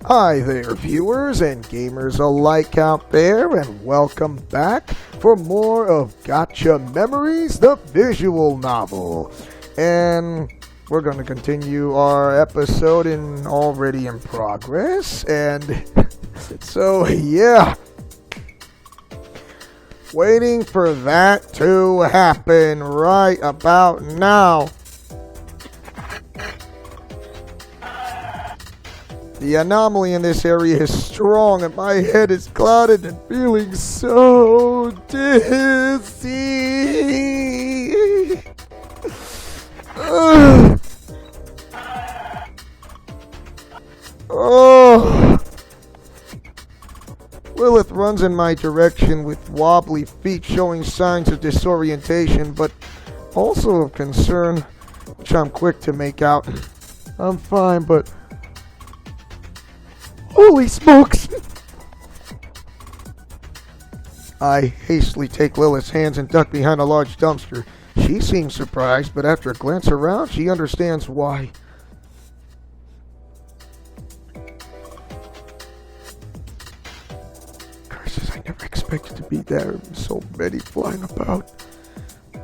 Hi there, viewers and gamers alike out there, and welcome back for more of Gacha Memories, the visual novel. And we're going to continue our episode already in progress, and so yeah, waiting for that to happen right about now. The anomaly in this area is strong and my head is clouded and feeling so dizzy. Oh. Lilith runs in my direction with wobbly feet showing signs of disorientation, but also of concern, which I'm quick to make out. I'm fine, but holy smokes! I hastily take Lilith's hands and duck behind a large dumpster. She seems surprised, but after a glance around, she understands why. Curses, I never expected to be there. So many flying about.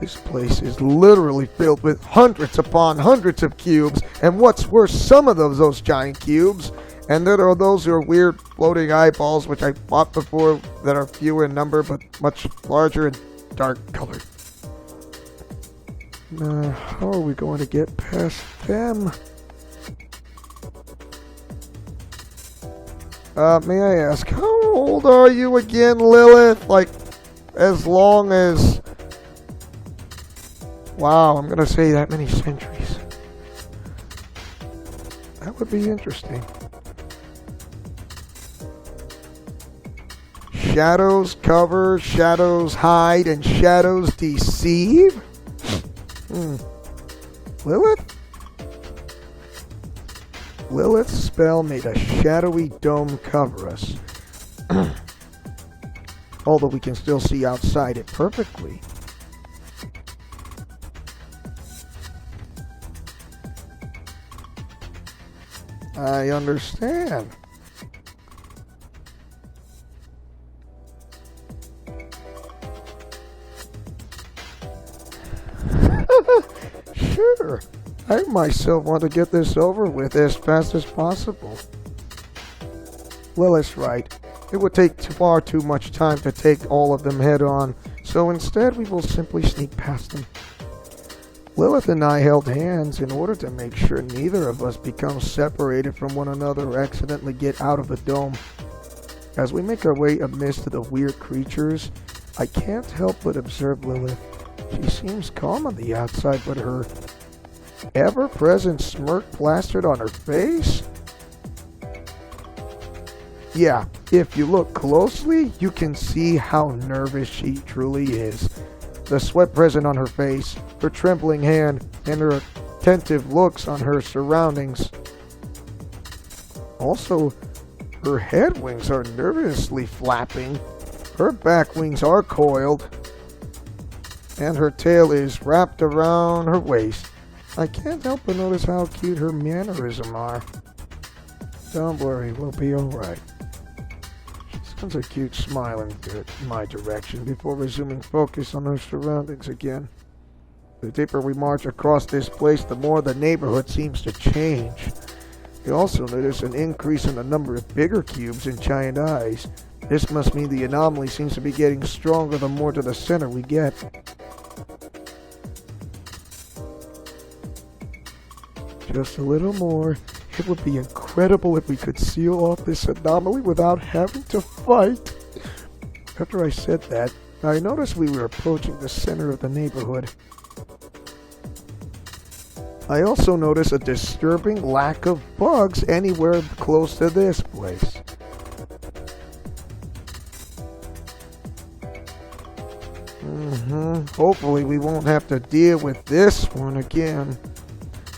This place is literally filled with hundreds upon hundreds of cubes, and what's worse, some of those giant cubes. And there are those who are weird floating eyeballs, which I fought before, that are fewer in number but much larger and dark colored. How are we going to get past them? May I ask, how old are you again, Lilith? Like, as long as... Wow, I'm gonna say that many centuries. That would be interesting. Shadows cover, shadows hide, and shadows deceive? Lilith? Lilith's spell made a shadowy dome cover us. Although we can still see outside it perfectly. I understand. Sure, I myself want to get this over with as fast as possible. Lilith's right. It would take far too much time to take all of them head on, so instead we will simply sneak past them. Lilith and I held hands in order to make sure neither of us become separated from one another or accidentally get out of the dome. As we make our way amidst the weird creatures, I can't help but observe Lilith. She seems calm on the outside, but her ever-present smirk plastered on her face? Yeah, if you look closely, you can see how nervous she truly is. The sweat present on her face, her trembling hand, and her attentive looks on her surroundings. Also, her head wings are nervously flapping, her back wings are coiled, and her tail is wrapped around her waist. I can't help but notice how cute her mannerisms are. Don't worry, we'll be alright. She sends a cute smile in my direction before resuming focus on her surroundings again. The deeper we march across this place, the more the neighborhood seems to change. We also notice an increase in the number of bigger cubes and giant eyes. This must mean the anomaly seems to be getting stronger the more to the center we get. Just a little more. It would be incredible if we could seal off this anomaly without having to fight. After I said that, I noticed we were approaching the center of the neighborhood. I also noticed a disturbing lack of bugs anywhere close to this place. Hopefully we won't have to deal with this one again.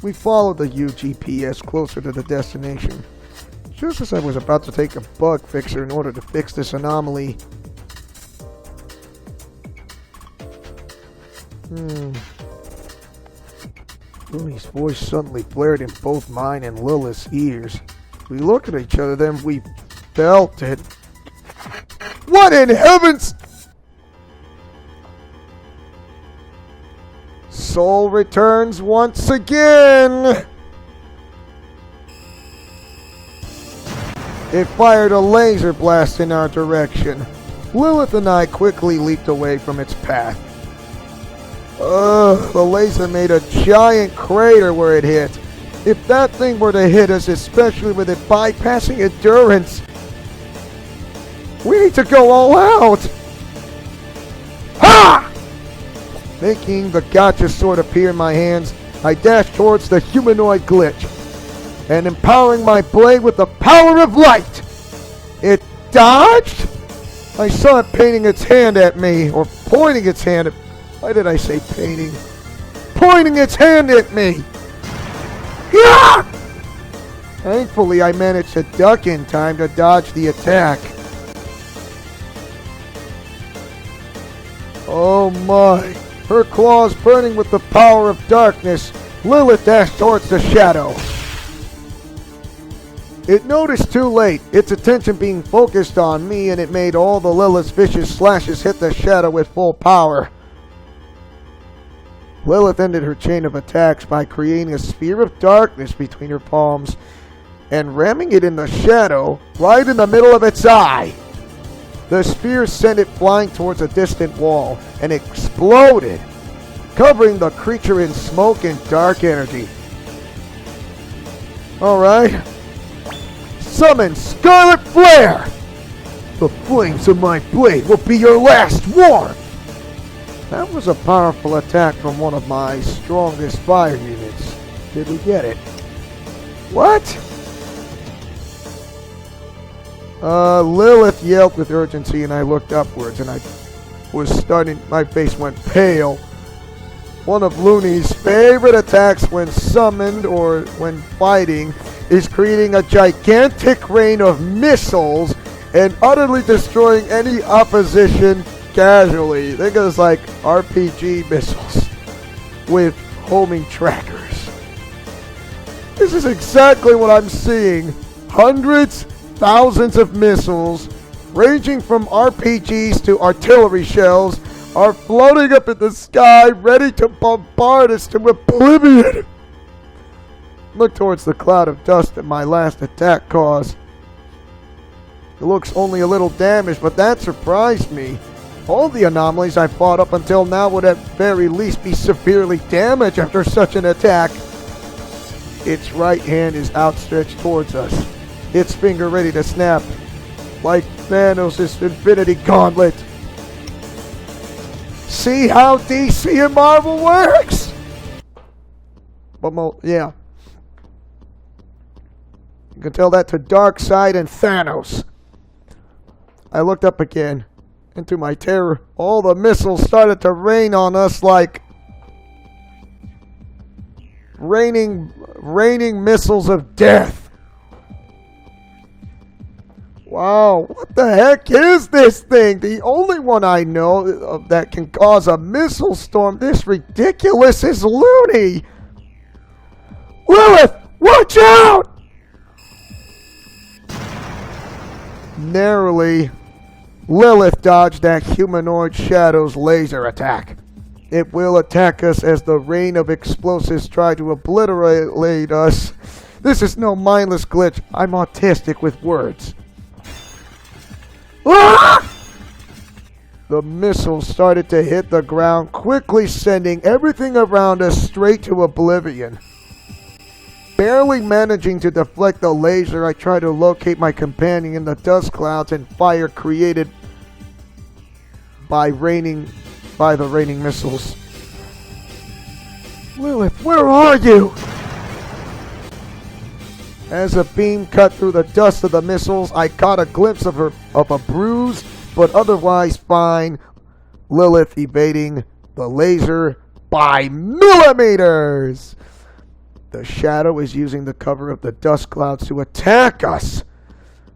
We followed the UGPS closer to the destination. Just as I was about to take a bug fixer in order to fix this anomaly. Luni's voice suddenly blared in both mine and Lilith's ears. We looked at each other, then we felt it. What in heavens? Soul returns once again. It fired a laser blast in our direction. Lilith and I quickly leaped away from its path. The laser made a giant crater where it hit. If that thing were to hit us, especially with it bypassing endurance, we need to go all out! Ha! Making the Gacha sword appear in my hands, I dashed towards the humanoid glitch, and empowering my blade with the power of light. It dodged? I saw it painting its hand at me, or pointing its hand at... Why did I say painting? Pointing its hand at me! Yeah! Thankfully, I managed to duck in time to dodge the attack. Oh my! Her claws burning with the power of darkness, Lilith dashed towards the shadow. It noticed too late, its attention being focused on me, and it made all the Lilith's vicious slashes hit the shadow with full power. Lilith ended her chain of attacks by creating a sphere of darkness between her palms and ramming it in the shadow right in the middle of its eye. The sphere sent it flying towards a distant wall and exploded, covering the creature in smoke and dark energy. Alright. Summon Scarlet Flare! The flames of my blade will be your last warmth! That was a powerful attack from one of my strongest fire units. Did we get it? What? Lilith yelled with urgency and I looked upwards and my face went pale. One of Luni's favorite attacks when summoned or when fighting is creating a gigantic rain of missiles and utterly destroying any opposition casually. Think of it as like RPG missiles with homing trackers. This is exactly what I'm seeing. Hundreds, thousands of missiles, ranging from RPGs to artillery shells, are floating up in the sky, ready to bombard us to oblivion. Look towards the cloud of dust that my last attack caused. It looks only a little damaged, but that surprised me. All the anomalies I fought up until now would at very least be severely damaged after such an attack. Its right hand is outstretched towards us, its finger ready to snap, like Thanos' Infinity Gauntlet. See how DC and Marvel works? But yeah. You can tell that to Darkseid and Thanos. I looked up again, and to my terror, all the missiles started to rain on us like raining missiles of death. Wow, what the heck is this thing? The only one I know of that can cause a missile storm this ridiculous is Luni. Lilith, watch out! Narrowly, Lilith dodged that humanoid shadow's laser attack. It will attack us as the rain of explosives try to obliterate us. This is no mindless glitch. I'm autistic with words. Ah! The missiles started to hit the ground, quickly sending everything around us straight to oblivion. Barely managing to deflect the laser, I tried to locate my companion in the dust clouds and fire created by the raining missiles. Lilith, where are you? As a beam cut through the dust of the missiles, I caught a glimpse of a bruised but otherwise fine Lilith evading the laser by millimeters. The shadow is using the cover of the dust clouds to attack us.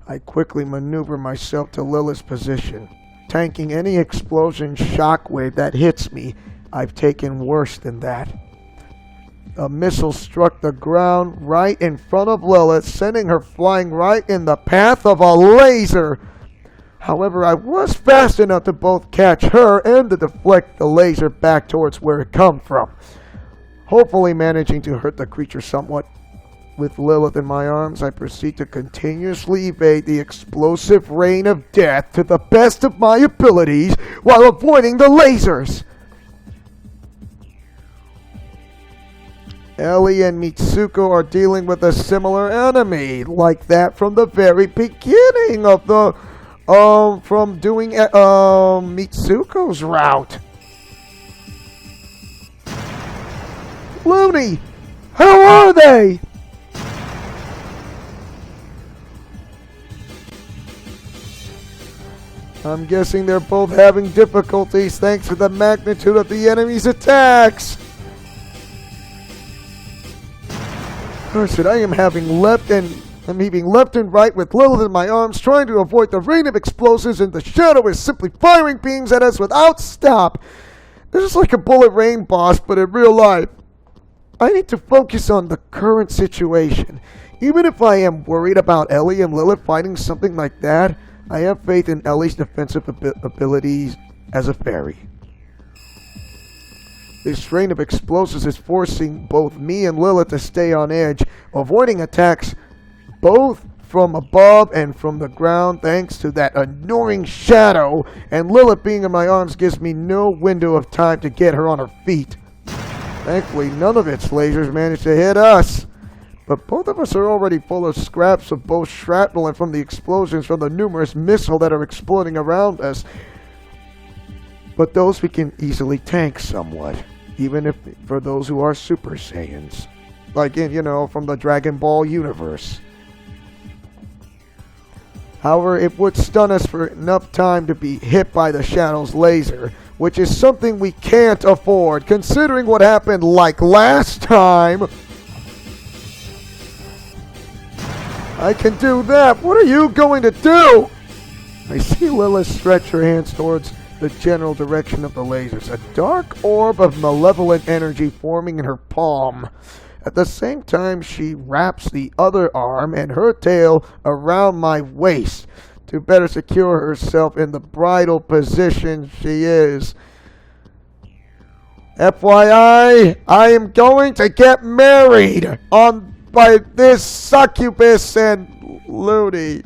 I quickly maneuver myself to Lilith's position, tanking any explosion shockwave that hits me. I've taken worse than that. A missile struck the ground right in front of Lilith, sending her flying right in the path of a laser. However, I was fast enough to both catch her and to deflect the laser back towards where it come from, hopefully managing to hurt the creature somewhat. With Lilith in my arms, I proceed to continuously evade the explosive rain of death to the best of my abilities while avoiding the lasers. Ellie and Mitsuko are dealing with a similar enemy, like that from the very beginning of the, from doing, Mitsuko's route. Luni, how are they? I'm guessing they're both having difficulties thanks to the magnitude of the enemy's attacks. Cursed, I am heaving left and right with Lilith in my arms, trying to avoid the rain of explosives, and the shadow is simply firing beams at us without stop. This is like a bullet rain boss, but in real life. I need to focus on the current situation. Even if I am worried about Ellie and Lilith fighting something like that, I have faith in Ellie's defensive abilities as a fairy. This rain of explosives is forcing both me and Lilith to stay on edge, avoiding attacks both from above and from the ground thanks to that annoying shadow, and Lilith being in my arms gives me no window of time to get her on her feet. Thankfully, none of its lasers managed to hit us. But both of us are already full of scraps of both shrapnel and from the explosions from the numerous missiles that are exploding around us. But those we can easily tank somewhat, even if for those who are Super Saiyans. Like in, from the Dragon Ball universe. However, it would stun us for enough time to be hit by the Shadow's laser, which is something we can't afford, considering what happened like last time. I can do that. What are you going to do? I see Lilith stretch her hands towards the general direction of the lasers, a dark orb of malevolent energy forming in her palm. At the same time, she wraps the other arm and her tail around my waist to better secure herself in the bridal position she is. FYI, I am going to get married by this succubus and Luni.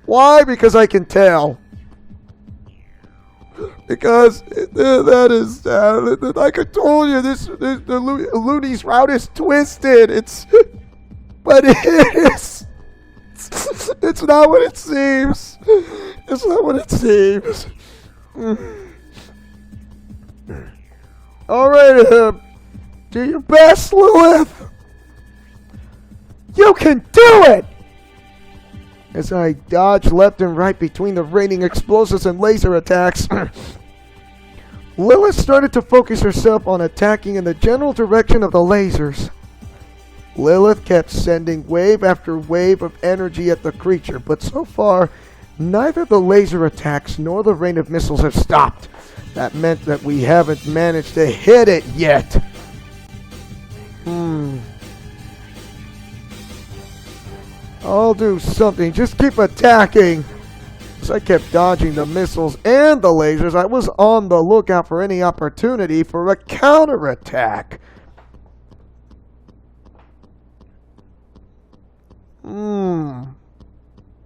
Why? Because I can tell. Because that is, like I told you, the Luni's route is twisted. But it is. It's not what it seems. It's not what it seems. All right, do your best, Lilith. You can do it! As I dodge left and right between the raining explosives and laser attacks, Lilith started to focus herself on attacking in the general direction of the lasers. Lilith kept sending wave after wave of energy at the creature, but so far, neither the laser attacks nor the rain of missiles have stopped. That meant that we haven't managed to hit it yet. I'll do something. Just keep attacking. As I kept dodging the missiles and the lasers, I was on the lookout for any opportunity for a counterattack.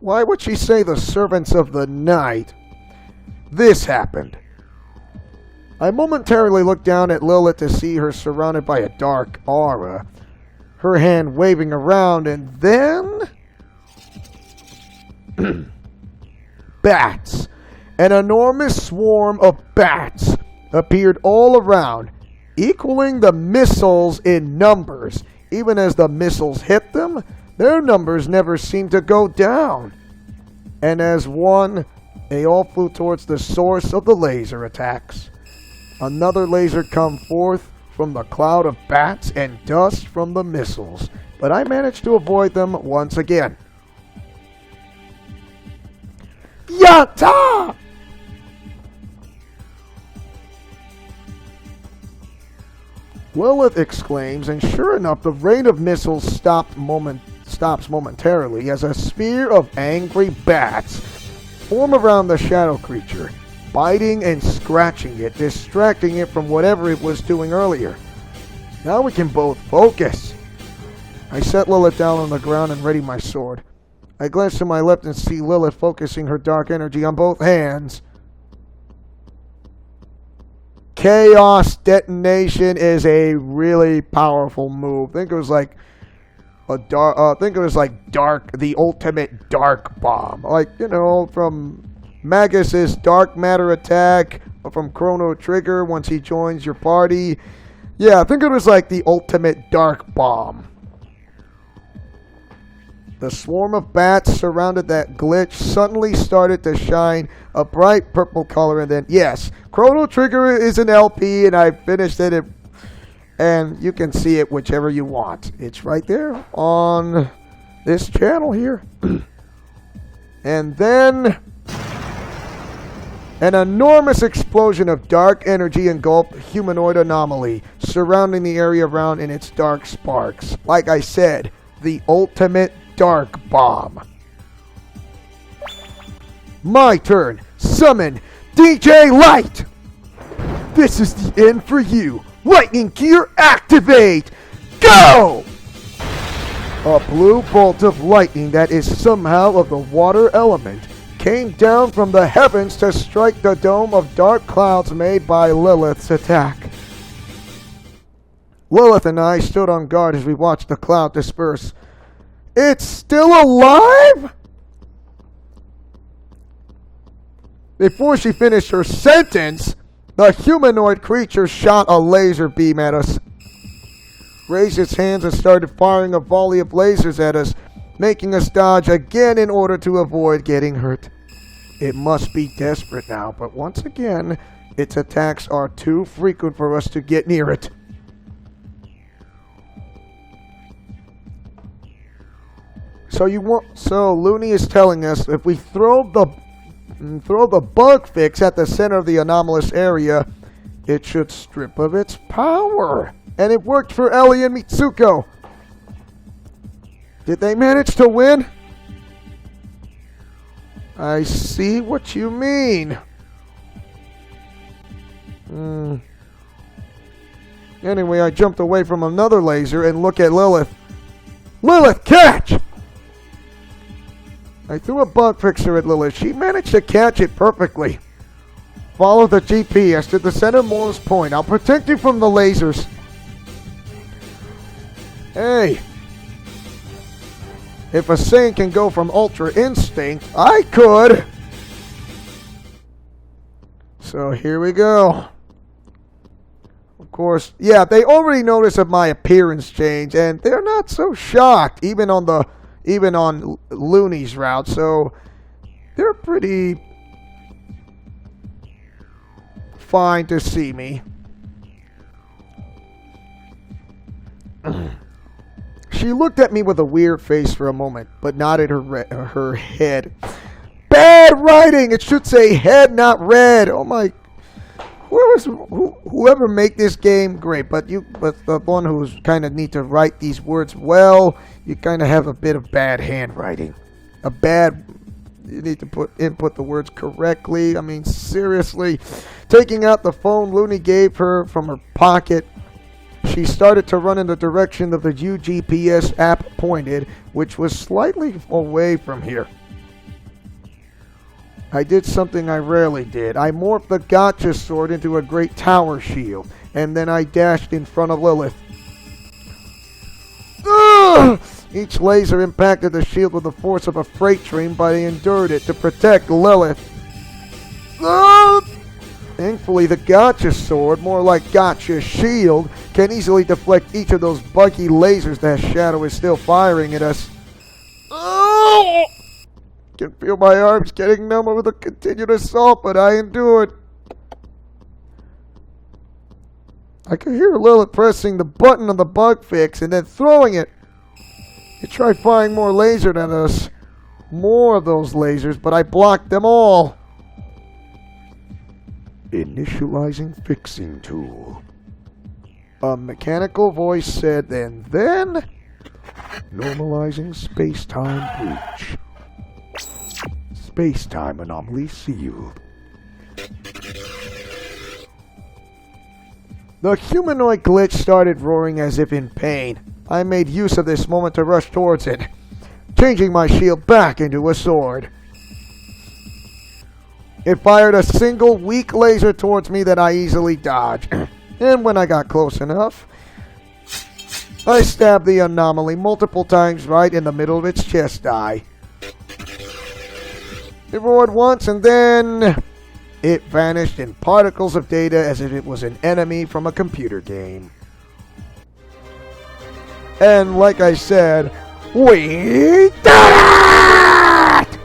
Why would she say the servants of the night? This happened. I momentarily looked down at Lilith to see her surrounded by a dark aura, her hand waving around, and then bats. An enormous swarm of bats appeared all around, equaling the missiles in numbers. Even as the missiles hit them, their numbers never seemed to go down. And as one, they all flew towards the source of the laser attacks. Another laser come forth from the cloud of bats and dust from the missiles, but I managed to avoid them once again. Yatta! Lilith exclaims, and sure enough, the rain of missiles stops momentarily as a sphere of angry bats form around the shadow creature, biting and scratching it, distracting it from whatever it was doing earlier. Now we can both focus. I set Lilith down on the ground and ready my sword. I glance to my left and see Lilith focusing her dark energy on both hands. Chaos detonation is a really powerful move. Think it was like the ultimate dark bomb. Like, you know, from Magus's dark matter attack, or from Chrono Trigger once he joins your party. Yeah, I think it was like the ultimate dark bomb. The swarm of bats surrounded that glitch suddenly started to shine a bright purple color, and then, yes, Chrono Trigger is an LP, and I finished it, and you can see it whichever you want. It's right there on this channel here. And then an enormous explosion of dark energy engulfed humanoid anomaly, surrounding the area around in its dark sparks. Like I said, the ultimate dark bomb. My turn. Summon DJ Light. This is the end for you. Lightning gear activate. Go! A blue bolt of lightning that is somehow of the water element came down from the heavens to strike the dome of dark clouds made by Lilith's attack. Lilith and I stood on guard as we watched the cloud disperse. It's still alive? Before she finished her sentence, the humanoid creature shot a laser beam at us, raised its hands and started firing a volley of lasers at us, making us dodge again in order to avoid getting hurt. It must be desperate now, but once again, its attacks are too frequent for us to get near it. So Luni is telling us if we throw the bug fix at the center of the anomalous area, it should strip of its power. And it worked for Ellie and Mitsuko. Did they manage to win? I see what you mean. Anyway, I jumped away from another laser and look at Lilith. Lilith, catch! I threw a bug fixer at Lilith. She managed to catch it perfectly. Follow the GPS to the centermost point. I'll protect you from the lasers. Hey. If a Saiyan can go from Ultra Instinct, I could. So here we go. Of course, yeah, they already noticed of my appearance change, and they're not so shocked, even on Luni's route, so they're pretty fine to see me. She looked at me with a weird face for a moment, but nodded her head. Bad writing! It should say head, not red. Oh my! Whoever make this game, great. But the one who's kind of need to write these words well, you kind of have a bit of bad handwriting. You need to input the words correctly. I mean, seriously. Taking out the phone Luni gave her from her pocket, she started to run in the direction of the UGPS app pointed, which was slightly away from here. I did something I rarely did. I morphed the Gacha sword into a great tower shield, and then I dashed in front of Lilith. Ugh! Each laser impacted the shield with the force of a freight train, but I endured it to protect Lilith. Ugh! Thankfully, the Gacha sword, more like Gacha shield, can easily deflect each of those buggy lasers that Shadow is still firing at us. Ugh! I can feel my arms getting numb with the continued assault, but I endured. I could hear Lilith pressing the button on the bug fix and then throwing it. He tried firing more lasers at us. More of those lasers, but I blocked them all. Initializing fixing tool. A mechanical voice said, and then... Normalizing space-time breach. Space-time anomaly sealed. The humanoid glitch started roaring as if in pain. I made use of this moment to rush towards it, changing my shield back into a sword. It fired a single weak laser towards me that I easily dodged. And when I got close enough, I stabbed the anomaly multiple times right in the middle of its chest eye. It roared once and then it vanished in particles of data as if it was an enemy from a computer game. And like I said, we did it!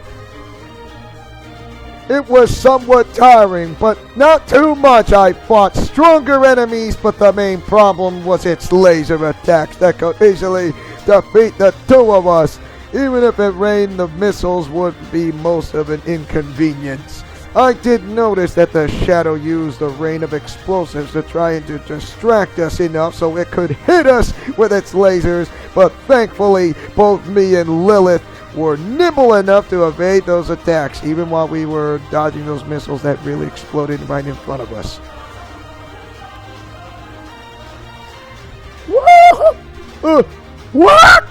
It was somewhat tiring, but not too much. I fought stronger enemies, but the main problem was its laser attacks that could easily defeat the two of us. Even if it rained, the missiles would be most of an inconvenience. I did notice that the shadow used the rain of explosives to try and to distract us enough so it could hit us with its lasers, but thankfully both me and Lilith were nimble enough to evade those attacks, even while we were dodging those missiles that really exploded right in front of us. What?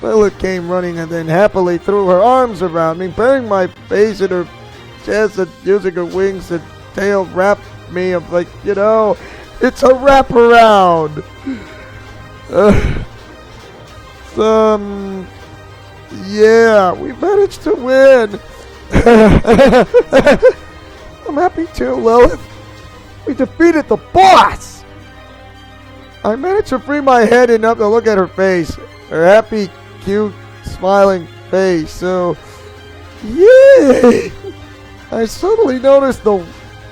Lilith came running and then happily threw her arms around me, burying my face in her chest and using her wings and tail wrapped me. I'm like, you know, it's a wraparound. Yeah, we managed to win. I'm happy too, Lilith. We defeated the boss. I managed to free my head enough to look at her face. Her happy, cute, smiling face. So, yay! I suddenly noticed the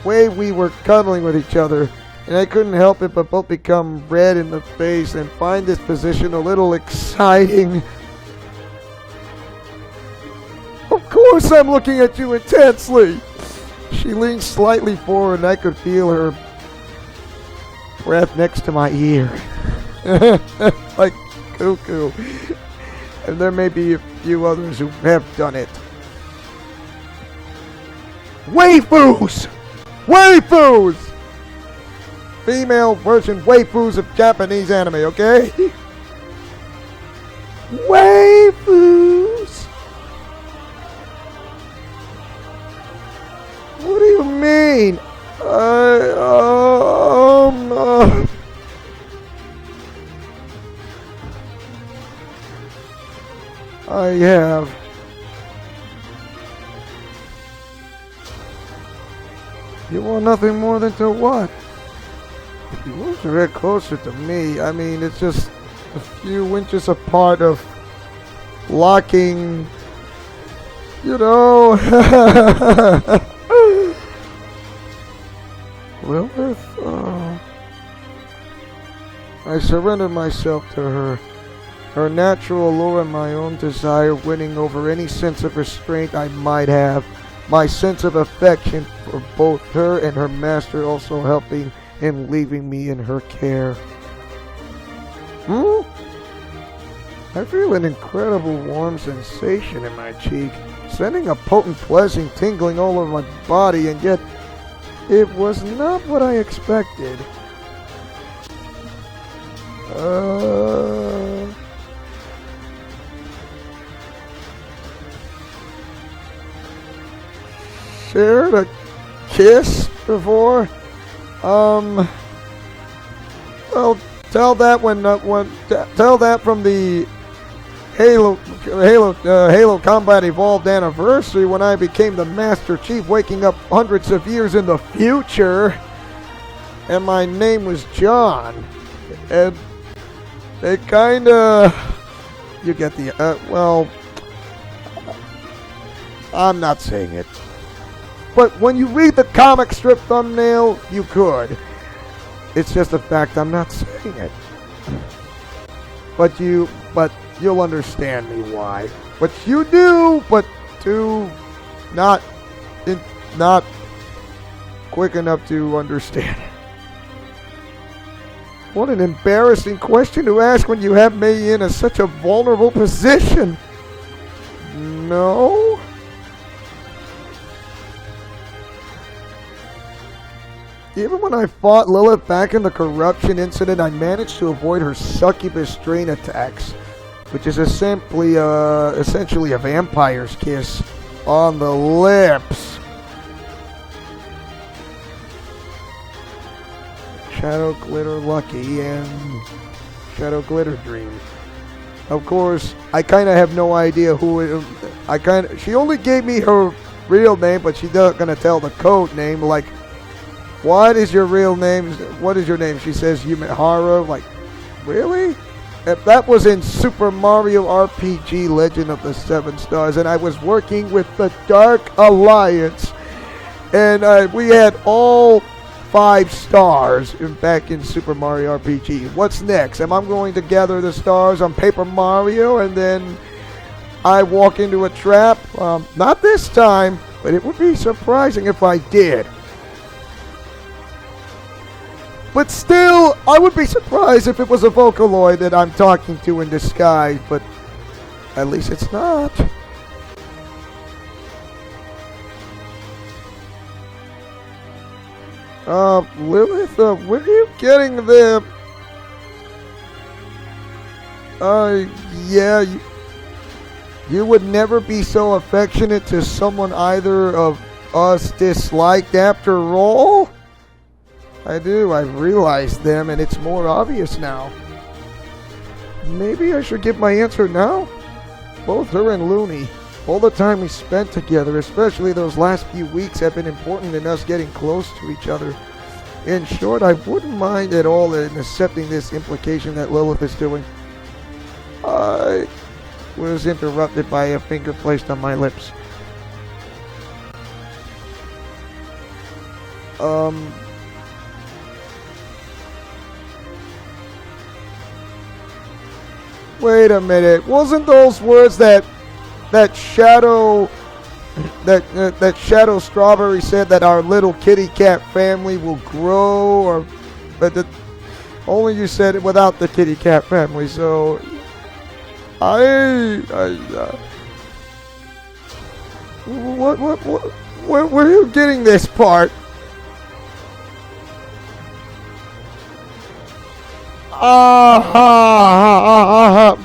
way we were cuddling with each other, and I couldn't help it but both become red in the face and find this position a little exciting. Of course I'm looking at you intensely. She leaned slightly forward and I could feel her breath next to my ear. Like cuckoo. And there may be a few others who have done it. Waifus! Waifus! Female version waifus of Japanese anime, okay? Waifus! What do you mean? I have. You want nothing more than to what? If you move your head closer to me, I mean, it's just a few inches apart of locking, you know. Lilith, I surrendered myself to her. Her natural allure and my own desire winning over any sense of restraint I might have. My sense of affection for both her and her master also helping in leaving me in her care. I feel an incredible warm sensation in my cheek, sending a potent pleasant tingling all over my body, and yet it was not what I expected. Shared a kiss before? Well, tell that tell that from the Halo Combat Evolved anniversary when I became the Master Chief, waking up hundreds of years in the future, and my name was John, and it kinda, you get the, well, I'm not saying it. But when you read the comic strip thumbnail, you could. It's just a fact I'm not saying it. But you'll understand me why. But you do, but not quick enough to understand. What an embarrassing question to ask when you have me in such a vulnerable position. No? Even when I fought Lilith back in the corruption incident, I managed to avoid her succubus strain attacks, which is essentially a vampire's kiss on the lips. Shadow Glitter Lucky and Shadow Glitter Dream. Of course, I kind of have no idea who it, she only gave me her real name, but she's not going to tell the code name. Like, what is your real name? What is your name? She says Yumihara. Like, really? If that was in Super Mario RPG Legend of the Seven Stars, and I was working with the Dark Alliance, and we had all 5 stars back in Super Mario RPG. What's next? Am I going to gather the stars on Paper Mario and then I walk into a trap? Not this time, but it would be surprising if I did. But still, I would be surprised if it was a Vocaloid that I'm talking to in disguise, but at least it's not. Lilith, where are you getting them? Yeah, you would never be so affectionate to someone either of us disliked after all? I do, I've realized them and it's more obvious now. Maybe I should give my answer now? Both her and Luni, all the time we spent together, especially those last few weeks, have been important in us getting close to each other. In short, I wouldn't mind at all in accepting this implication that Lilith is doing. I was interrupted by a finger placed on my lips. Wait a minute. Wasn't those words that Shadow Strawberry said that our little kitty cat family will grow, or but only you said it without the kitty cat family, so where are you getting this part?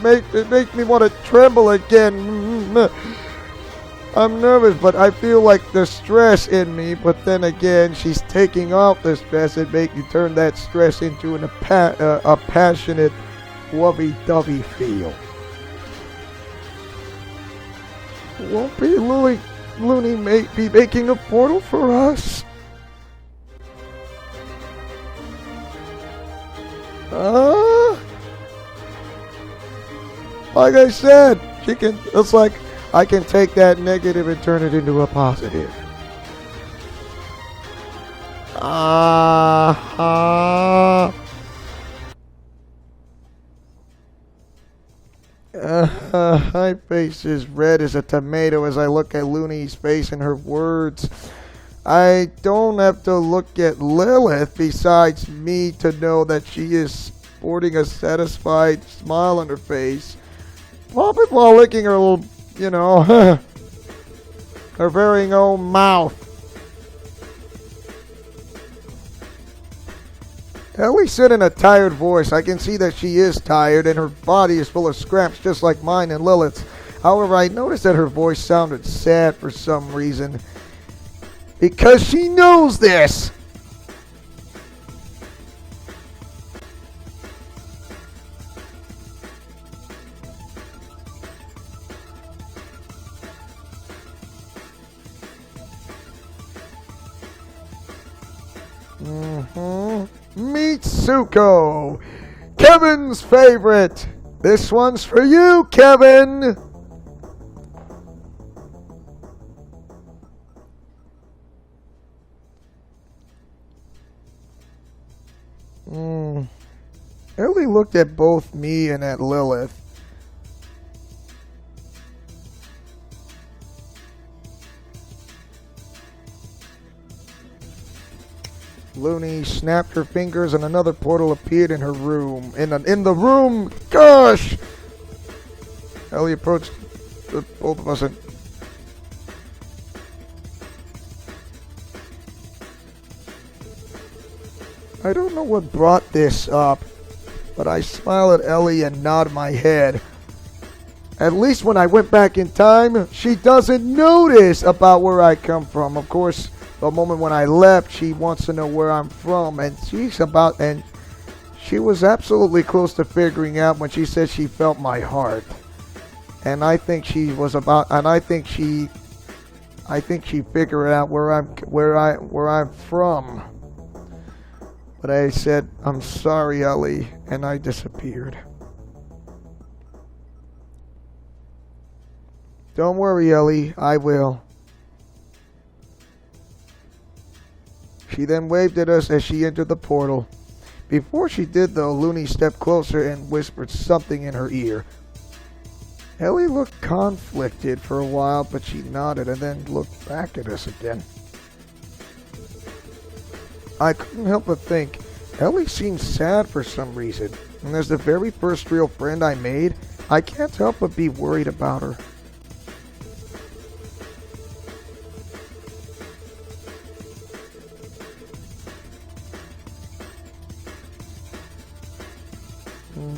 Make me want to tremble again. I'm nervous, but I feel like the stress in me. But then again, she's taking off the stress and making turn that stress into a passionate, lovey-dovey feel. Won't be Luni may be making a portal for us. Like I said, it's like I can take that negative and turn it into a positive. My face is red as a tomato as I look at Luni's face and her words. I don't have to look at Lilith besides me to know that she is sporting a satisfied smile on her face. Probably while licking her little, her very own mouth. Ellie said in a tired voice. I can see that she is tired and her body is full of scraps just like mine and Lilith's. However, I noticed that her voice sounded sad for some reason. Because she knows this! Meet Suko, Kevin's favorite. This one's for you, Kevin. Ellie looked at both me and at Lilith. Luni snapped her fingers and another portal appeared in her room. In the room! Gosh! Ellie approached both of us and... I don't know what brought this up, but I smile at Ellie and nod my head. At least when I went back in time, she doesn't notice about where I come from. Of course, the moment when I left, she wants to know where I'm from, and she was absolutely close to figuring out when she said she felt my heart. And I think she figured out where I'm from. But I said, "I'm sorry, Ellie," and I disappeared. Don't worry, Ellie, I will. She then waved at us as she entered the portal. Before she did, though, Luni stepped closer and whispered something in her ear. Ellie looked conflicted for a while, but she nodded and then looked back at us again. I couldn't help but think, Ellie seemed sad for some reason, and as the very first real friend I made, I can't help but be worried about her.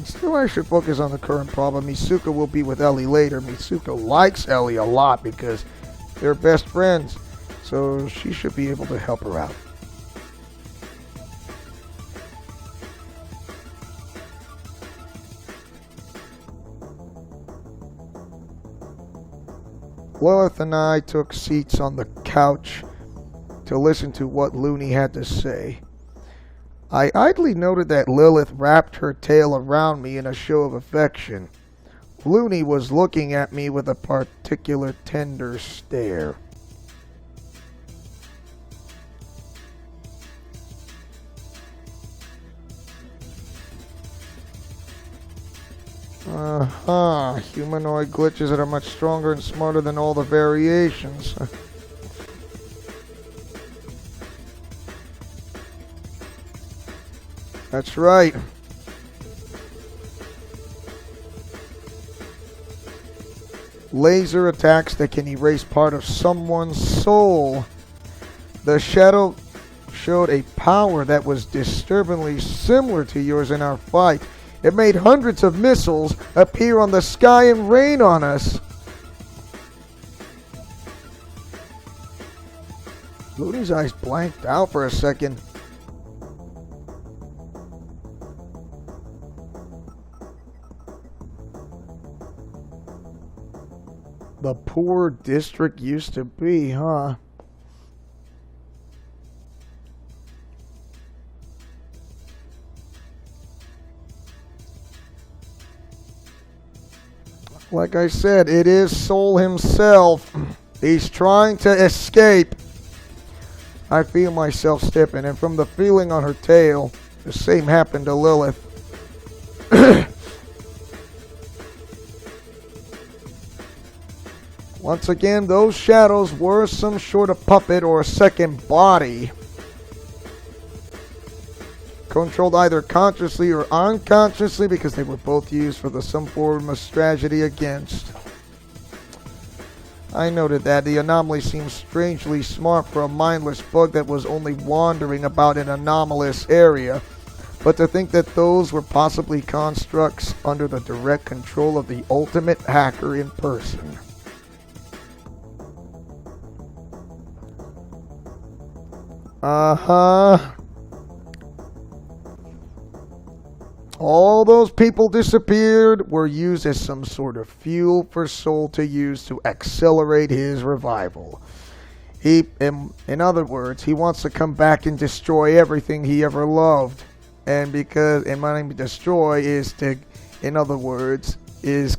Still, I should focus on the current problem. Misuka will be with Ellie later. Misuka likes Ellie a lot because they're best friends, so she should be able to help her out. Lilith and I took seats on the couch to listen to what Luni had to say. I idly noted that Lilith wrapped her tail around me in a show of affection. Luni was looking at me with a particular tender stare. Humanoid glitches that are much stronger and smarter than all the variations. That's right. Laser attacks that can erase part of someone's soul. The shadow showed a power that was disturbingly similar to yours in our fight. It made hundreds of missiles appear on the sky and rain on us. Luni's eyes blanked out for a second. The poor district used to be, huh? Like I said, it is Soul himself. He's trying to escape. I feel myself stepping, and from the feeling on her tail, the same happened to Lilith. Once again, those shadows were some sort of puppet or a second body, controlled either consciously or unconsciously, because they were both used for some form of strategy against. I noted that the anomaly seemed strangely smart for a mindless bug that was only wandering about an anomalous area, but to think that those were possibly constructs under the direct control of the ultimate hacker in person. All those people disappeared were used as some sort of fuel for Soul to use to accelerate his revival. In other words, he wants to come back and destroy everything he ever loved. And my name destroy is to, in other words, is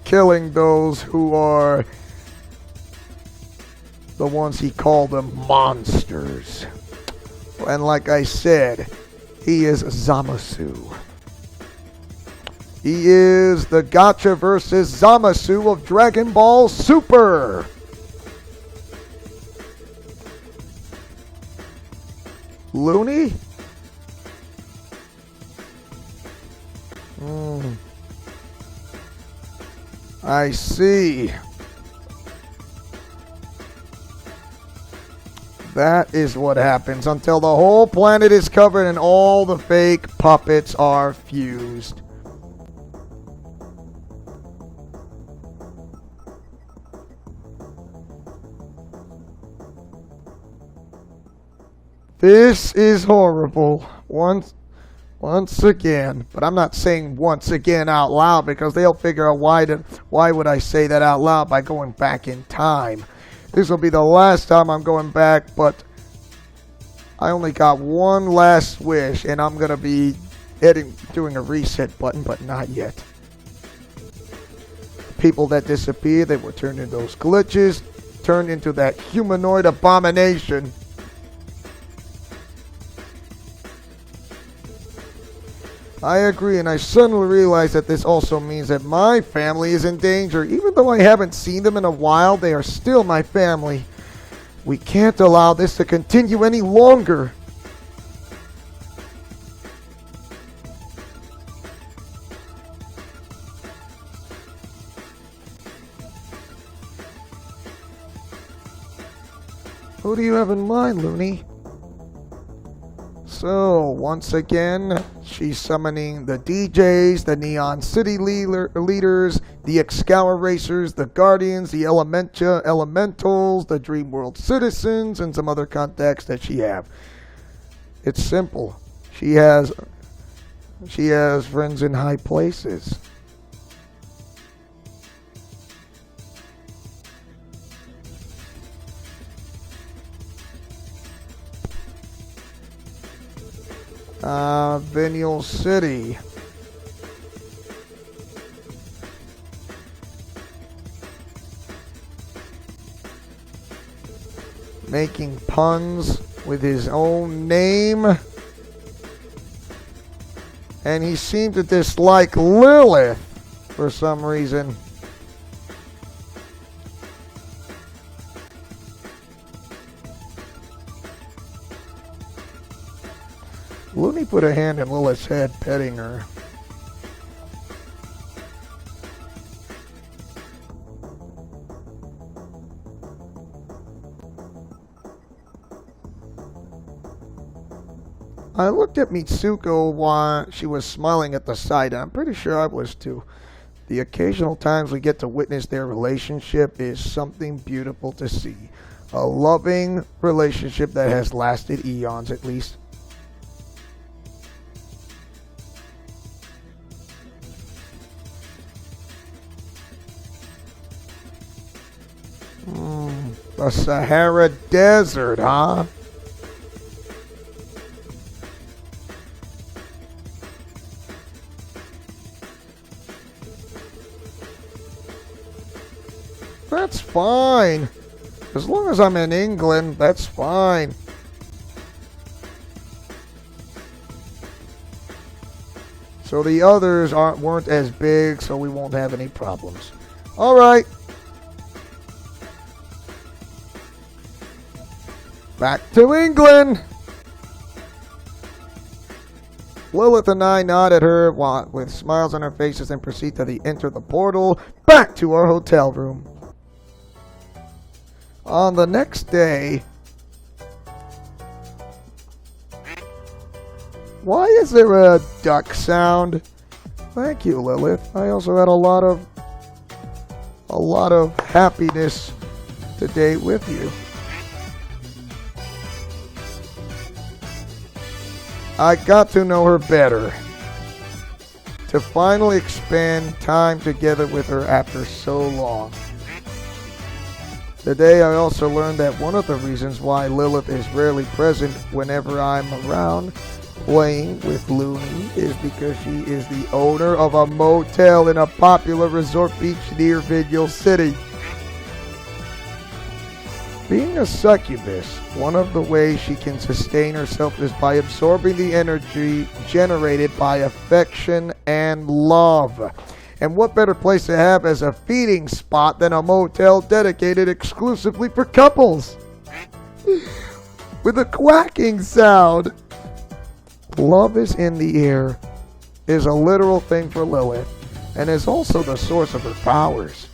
killing those who are the ones he called them monsters. And like I said, he is Zamasu. He is the Gacha versus Zamasu of Dragon Ball Super. Luni? I see. That is what happens until the whole planet is covered and all the fake puppets are fused. This is horrible. Once again. But I'm not saying once again out loud because they'll figure out why would I say that out loud by going back in time. This will be the last time I'm going back, but I only got one last wish, and I'm going to be doing a reset button, but not yet. People that disappear, they were turned into those glitches, turned into that humanoid abomination. I agree, and I suddenly realize that this also means that my family is in danger. Even though I haven't seen them in a while, they are still my family. We can't allow this to continue any longer. Who do you have in mind, Luni? So, once again, she's summoning the DJs, the Neon City leaders, the Excalibur Racers, the Guardians, the Elementals, the Dream World Citizens, and some other contacts that she have. It's simple. She has friends in high places. Vinyl City. Making puns with his own name. And he seemed to dislike Lilith for some reason. Luni put a hand in Lilith's head, petting her. I looked at Mitsuko while she was smiling at the sight, and I'm pretty sure I was too. The occasional times we get to witness their relationship is something beautiful to see. A loving relationship that has lasted eons at least. The Sahara Desert, huh? That's fine. As long as I'm in England, that's fine. So the others weren't as big, so we won't have any problems. All right. Back to England! Lilith and I nod at her with smiles on our faces and proceed to enter the portal back to our hotel room. On the next day... Why is there a duck sound? Thank you, Lilith. I also had a lot of happiness today with you. I got to know her better. To finally spend time together with her after so long. Today I also learned that one of the reasons why Lilith is rarely present whenever I'm around playing with Luni is because she is the owner of a motel in a popular resort beach near Vinyl City. Being a succubus, one of the ways she can sustain herself is by absorbing the energy generated by affection and love. And what better place to have as a feeding spot than a motel dedicated exclusively for couples? with a quacking sound. Love is in the air is a literal thing for Lilith, and is also the source of her powers.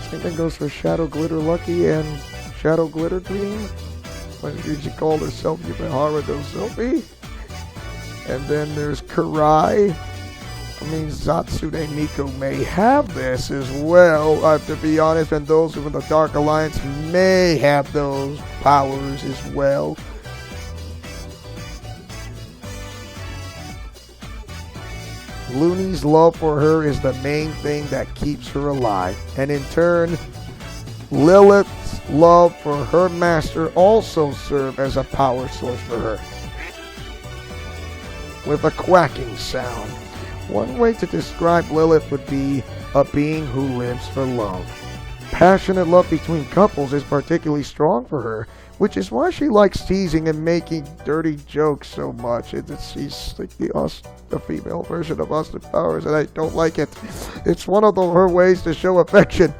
Same thing goes for Shadow Glitter Lucky and Shadow Glitter Dream, when she called herself Yubihara no Sophie. And then there's Karai. I mean, Zatsune Miko may have this as well, to be honest, and those within the Dark Alliance may have those powers as well. Luni's love for her is the main thing that keeps her alive, and in turn, Lilith's love for her master also serve as a power source for her. With a quacking sound. One way to describe Lilith would be a being who lives for love. Passionate love between couples is particularly strong for her, which is why she likes teasing and making dirty jokes so much. She's like the female version of Austin Powers, and I don't like it. It's one of her ways to show affection.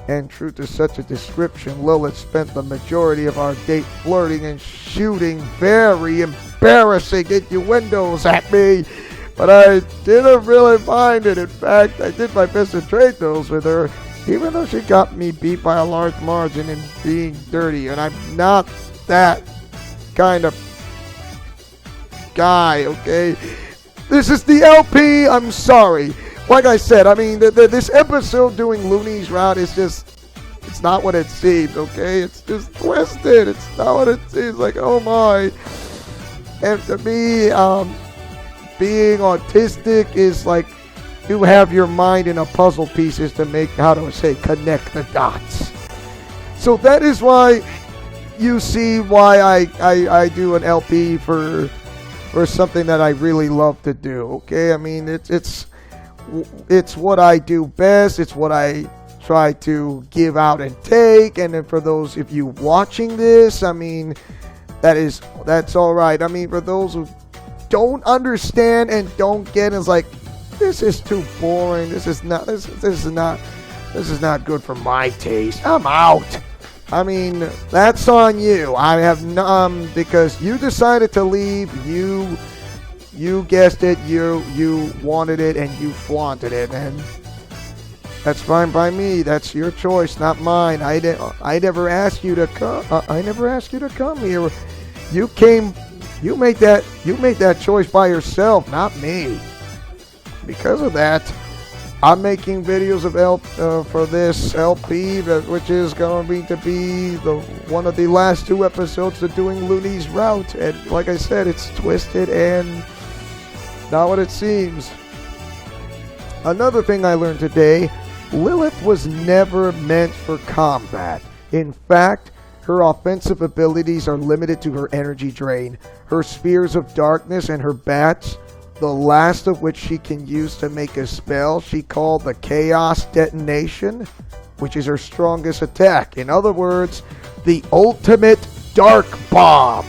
And true to such a description, Lilith spent the majority of our date flirting and shooting very embarrassing innuendos at me, but I didn't really mind it. In fact, I did my best to trade those with her, even though she got me beat by a large margin in being dirty, and I'm not that kind of guy, okay? This is the LP, I'm sorry. Like I said, I mean, this episode doing Luni's route is just, it's not what it seems, okay? It's just twisted. It's not what it seems like, oh my. And to me, being autistic is like you have your mind in a puzzle pieces to make, how do I say, connect the dots. So that is why you see why I do an LP for something that I really love to do, okay? I mean, it's what I do best. It's what I try to give out and take. And then for those of you watching this, I mean, that's all right. I mean, for those who don't understand and don't get it, it's like, this is too boring. This is not good for my taste. I'm out. I mean, that's on you. I have because you decided to leave. You guessed it, you wanted it, and you flaunted it, and that's fine by me. That's your choice, not mine. I never asked you to come. I never asked you to come here. You came. You made that choice by yourself, not me. Because of that, I'm making videos of for this LP, which is going to be one of the last 2 episodes of doing Luni's route, and like I said, it's twisted and not what it seems. Another thing I learned today, Lilith was never meant for combat. In fact, her offensive abilities are limited to her energy drain, her spheres of darkness, and her bats, the last of which she can use to make a spell she called the Chaos Detonation, which is her strongest attack. In other words, the ultimate Dark Bomb.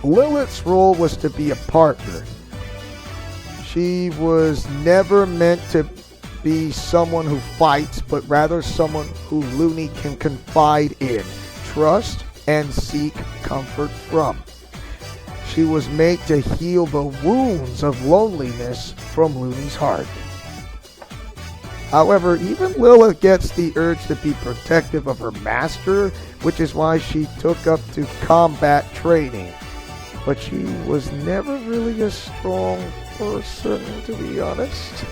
Lilith's role was to be a partner. She was never meant to be someone who fights, but rather someone who Luni can confide in, trust, and seek comfort from. She was made to heal the wounds of loneliness from Luni's heart. However, even Lilith gets the urge to be protective of her master, which is why she took up to combat training. But she was never really a strong person, to be honest.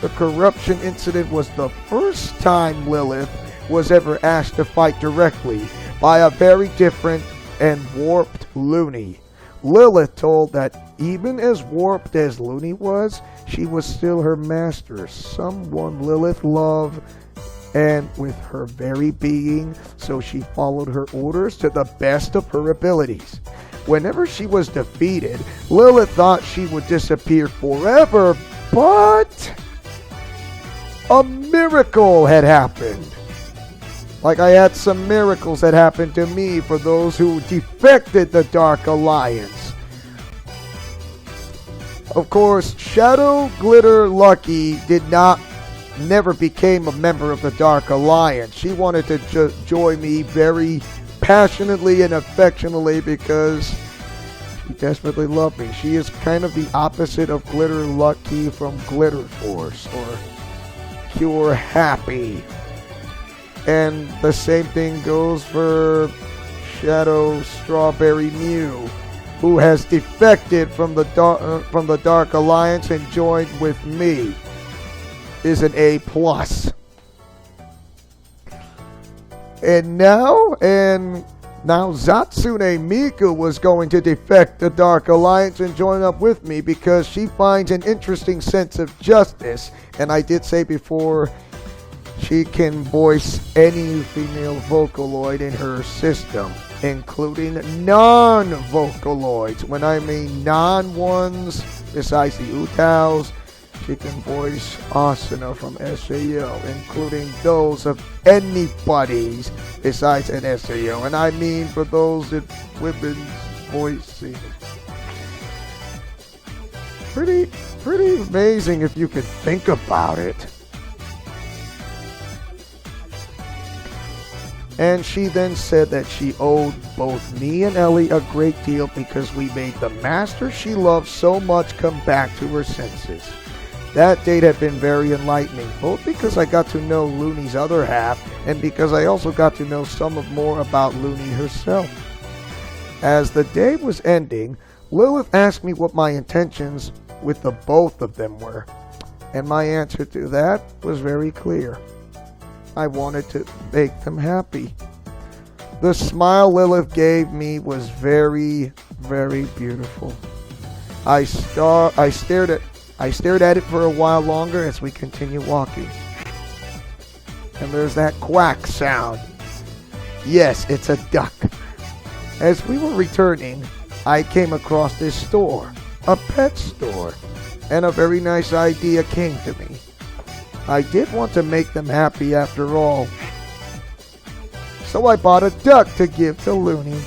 The corruption incident was the first time Lilith was ever asked to fight directly by a very different and warped Luni. Lilith told that even as warped as Luni was, she was still her master, someone Lilith loved, and with her very being, so she followed her orders to the best of her abilities. Whenever she was defeated, Lilith thought she would disappear forever, but a miracle had happened. Like I had some miracles that happened to me for those who defected the Dark Alliance. Of course, Shadow Glitter Lucky did not never became a member of the Dark Alliance. She wanted to join me very passionately and affectionately because she desperately loved me. She is kind of the opposite of Glitter Lucky from Glitter Force or Pure Happy. And the same thing goes for Shadow Strawberry Mew, who has defected from the Dark Alliance and joined with me. Is an A+. And now Zatsune Miku was going to defect the Dark Alliance and join up with me because she finds an interesting sense of justice. And I did say before, she can voice any female Vocaloid in her system, including non-Vocaloids. When I mean non-ones, besides the Utaos, she can voice Asuna from SAO, including those of anybody's besides an SAO. And I mean for those that women's voicing. Pretty amazing if you could think about it. And she then said that she owed both me and Ellie a great deal because we made the master she loved so much come back to her senses. That date had been very enlightening, both because I got to know Luni's other half and because I also got to know more about Luni herself. As the day was ending, Lilith asked me what my intentions with the both of them were, and my answer to that was very clear. I wanted to make them happy. The smile Lilith gave me was very, very beautiful. I stared at it for a while longer as we continued walking. And there's that quack sound. Yes, it's a duck. As we were returning, I came across this store, a pet store, and a very nice idea came to me. I did want to make them happy after all. So I bought a duck to give to Luni.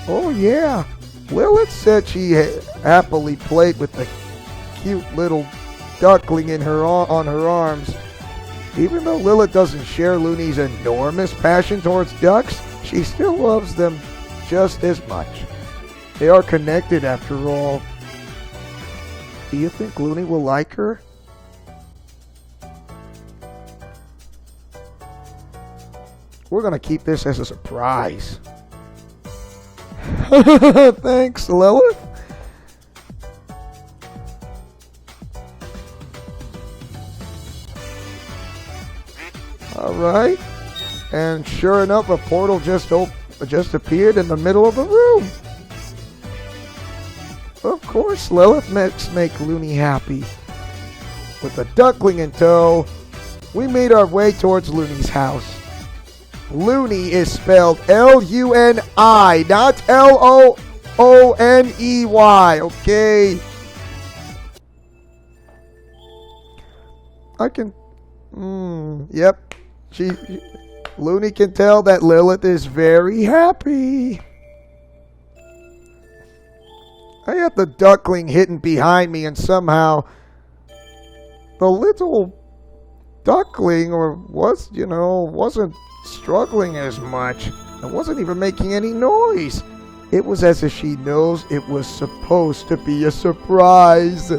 Oh yeah, Lilith said she happily played with the cute little duckling on her arms. Even though Lilith doesn't share Luni's enormous passion towards ducks, she still loves them just as much. They are connected after all. Do you think Luni will like her? We're gonna keep this as a surprise. Thanks, Lilith. Alright. And sure enough, a portal just appeared in the middle of the room. Of course, Lilith make Luni happy. With the duckling in tow, we made our way towards Luni's house. Luni is spelled L-U-N-I, not L-O-O-N-E-Y, okay? Yep. Luni can tell that Lilith is very happy. I had the duckling hidden behind me, and somehow the little duckling wasn't struggling as much. It wasn't even making any noise. It was as if she knows it was supposed to be a surprise.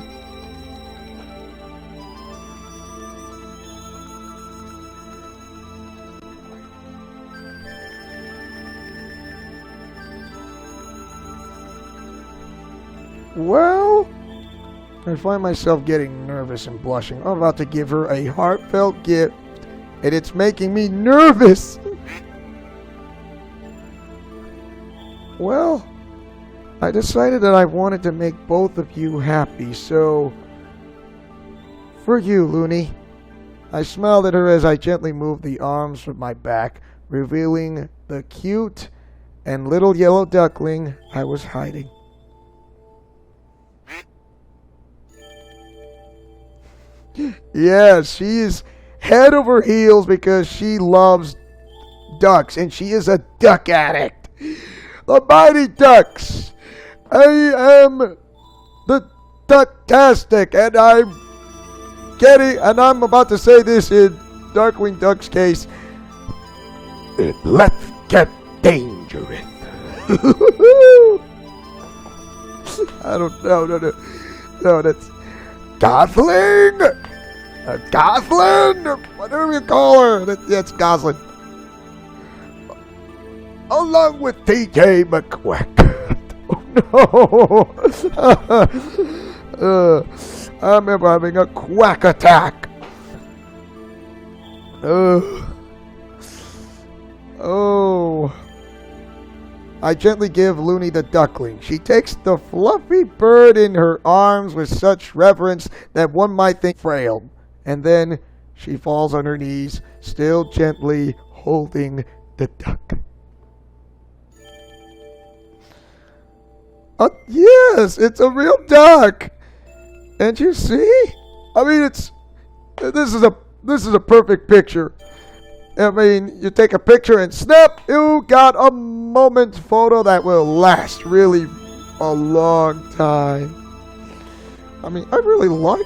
Well, I find myself getting nervous and blushing. I'm about to give her a heartfelt gift, and it's making me nervous. Well, I decided that I wanted to make both of you happy, so for you, Luni. I smiled at her as I gently moved the arms from my back, revealing the cute and little yellow duckling I was hiding. Yeah, she is head over heels because she loves ducks, and she is a duck addict. The Mighty Ducks! I am the fantastic, and I'm about to say this in Darkwing Duck's case. Let's get dangerous. I don't know, no, that's Gosling, Goslin, whatever you call her. That's Goslin. Along with TJ McQuack. Oh no! I remember having a quack attack. Oh. I gently give Luni the duckling. She takes the fluffy bird in her arms with such reverence that one might think frail. And then she falls on her knees, still gently holding the duck. Yes, it's a real duck. And you see? I mean, this is a perfect picture. I mean, you take a picture and snap, you got a moment photo that will last really a long time. I mean, I really love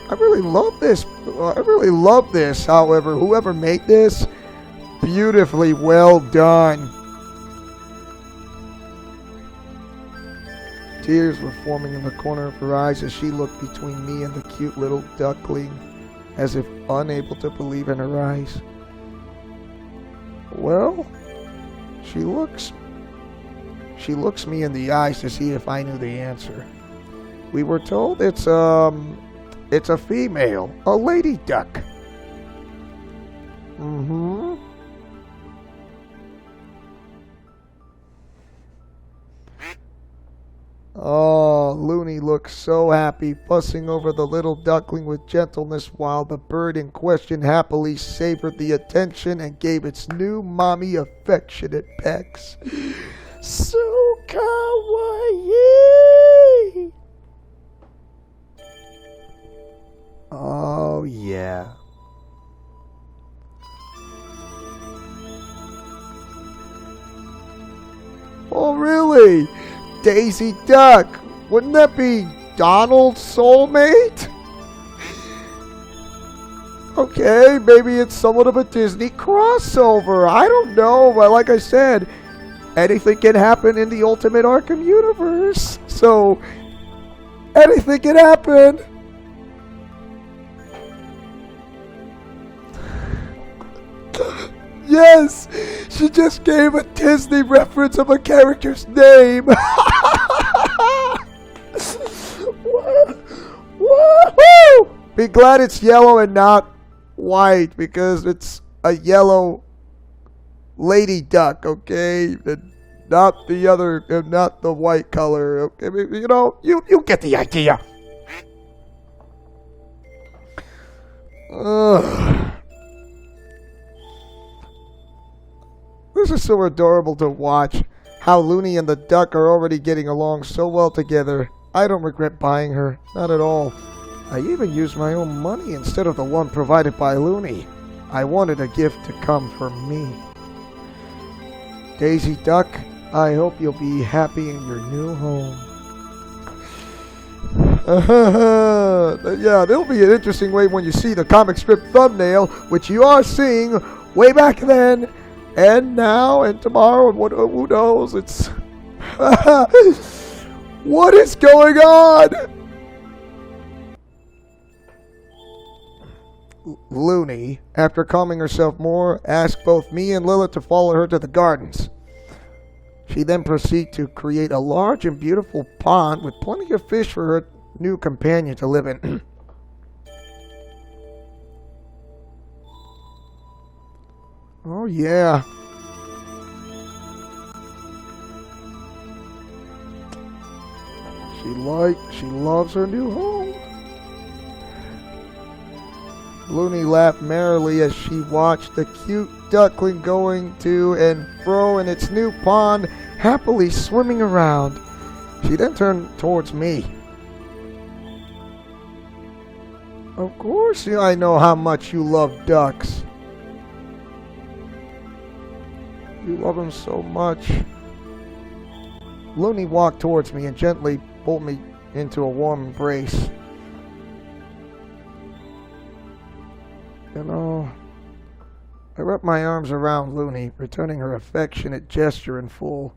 this. I really love this. However, whoever made this, beautifully well done. Tears were forming in the corner of her eyes as she looked between me and the cute little duckling, as if unable to believe in her eyes. Well, she looks me in the eyes to see if I knew the answer. We were told it's a female, a lady duck. Mm-hmm. Oh, Luni looked so happy, fussing over the little duckling with gentleness while the bird in question happily savored the attention and gave its new mommy affectionate pecks. So kawaii! Oh, yeah. Oh, really? Daisy Duck. Wouldn't that be Donald's soulmate? Okay, maybe it's somewhat of a Disney crossover. I don't know, but like I said, anything can happen in the Ultimate Arkham universe. So, anything can happen. Yes, she just gave a Disney reference of a character's name. Woohoo! Be glad it's yellow and not white, because it's a yellow lady duck, okay? And not the white color, okay? You know, you get the idea. Ugh. This is so adorable to watch. How Luni and the duck are already getting along so well together. I don't regret buying her, not at all. I even used my own money instead of the one provided by Luni. I wanted a gift to come from me. Daisy Duck, I hope you'll be happy in your new home. Yeah, it'll be an interesting way when you see the comic strip thumbnail, which you are seeing way back then. And now, and tomorrow, and who knows? It's... What is going on? Luni, after calming herself more, asked both me and Lilith to follow her to the gardens. She then proceeded to create a large and beautiful pond with plenty of fish for her new companion to live in. Oh yeah. She loves her new home. Luni laughed merrily as she watched the cute duckling going to and fro in its new pond, happily swimming around. She then turned towards me. Of course I know how much you love ducks. You love him so much. Luni walked towards me and gently pulled me into a warm embrace. You know, I wrap my arms around Luni, returning her affectionate gesture in full.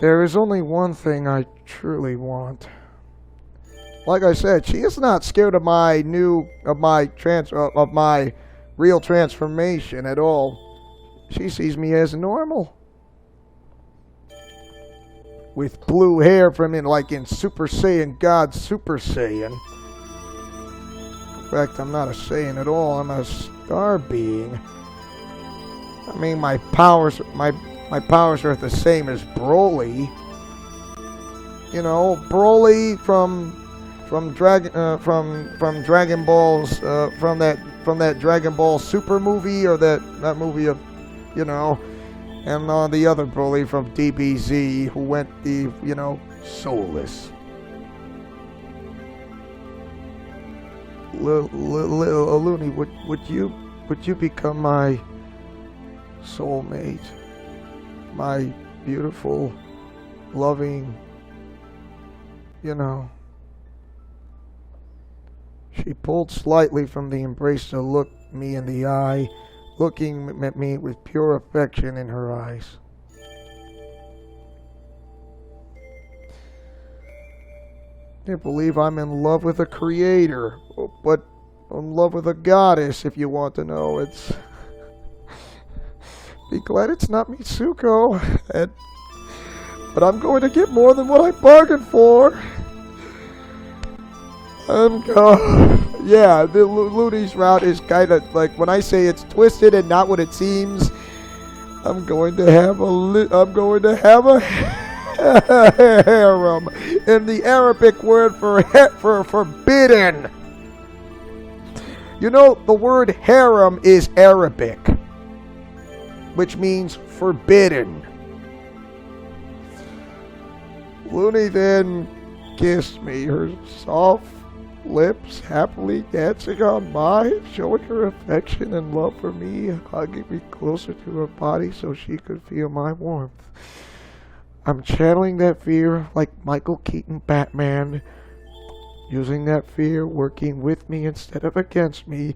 There is only one thing I truly want. Like I said, she is not scared of my real transformation at all. She sees me as normal. With blue hair from in Super Saiyan God Super Saiyan. In fact, I'm not a Saiyan at all. I'm a star being. I mean, my powers are the same as Broly. You know, Broly from Dragon Ball's from that Dragon Ball Super movie, or that movie of, you know, and the other Broly from DBZ who went soulless. Luni, would you become my soulmate, my beautiful, loving, you know? She pulled slightly from the embrace to look me in the eye, looking at me with pure affection in her eyes. I can't believe I'm in love with a creator, but I'm in love with a goddess, if you want to know. It's... Be glad it's not Mitsuko, but I'm going to get more than what I bargained for. Yeah, the Luni's route is kind of like, when I say it's twisted and not what it seems, I'm going to have a harem, and the Arabic word for forbidden. You know, the word harem is Arabic, which means forbidden. Luni then kissed me, her soft lips happily dancing on mine, showing her affection and love for me, hugging me closer to her body so she could feel my warmth. I'm channeling that fear like Michael Keaton Batman, using that fear, working with me instead of against me.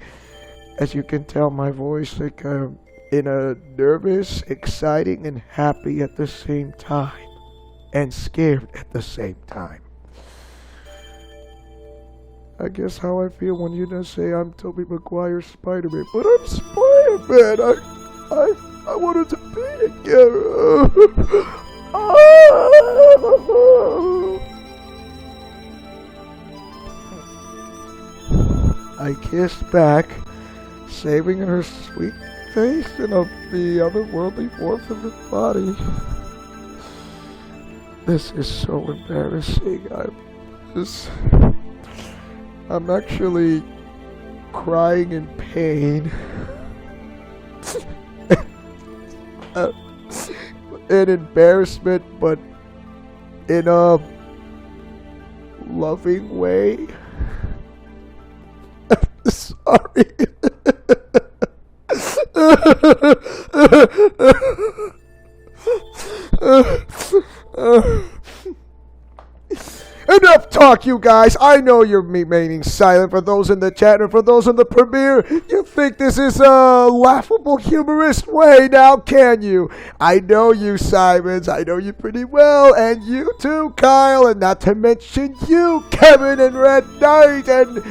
As you can tell, my voice like in a nervous, exciting, and happy at the same time, and scared at the same time. I guess how I feel when you just say I'm Tobey Maguire's Spider-Man, but I'm Spider-Man. I wanted to be again. I kissed back, saving her sweet face and of the otherworldly warmth of her body. This is so embarrassing. I'm actually crying in pain. In embarrassment, but in a loving way. Sorry. Enough talk, you guys. I know you're remaining silent. For those in the chat and for those in the premiere, you think this is a laughable, humorous way now, can you? I know you, Simons. I know you pretty well. And you too, Kyle. And not to mention you, Kevin and Red Knight. And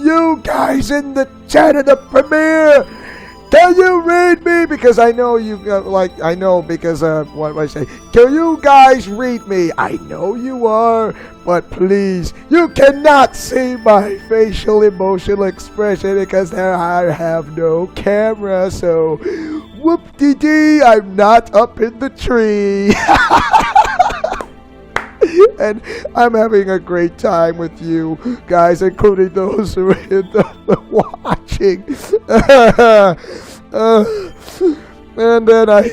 you guys in the chat and the premiere. Can you read me? Because I know you, what do I say? Can you guys read me? I know you are, but please, you cannot see my facial emotional expression because I have no camera, so whoop-de-dee, I'm not up in the tree. And I'm having a great time with you guys, including those who are in the watching. And then I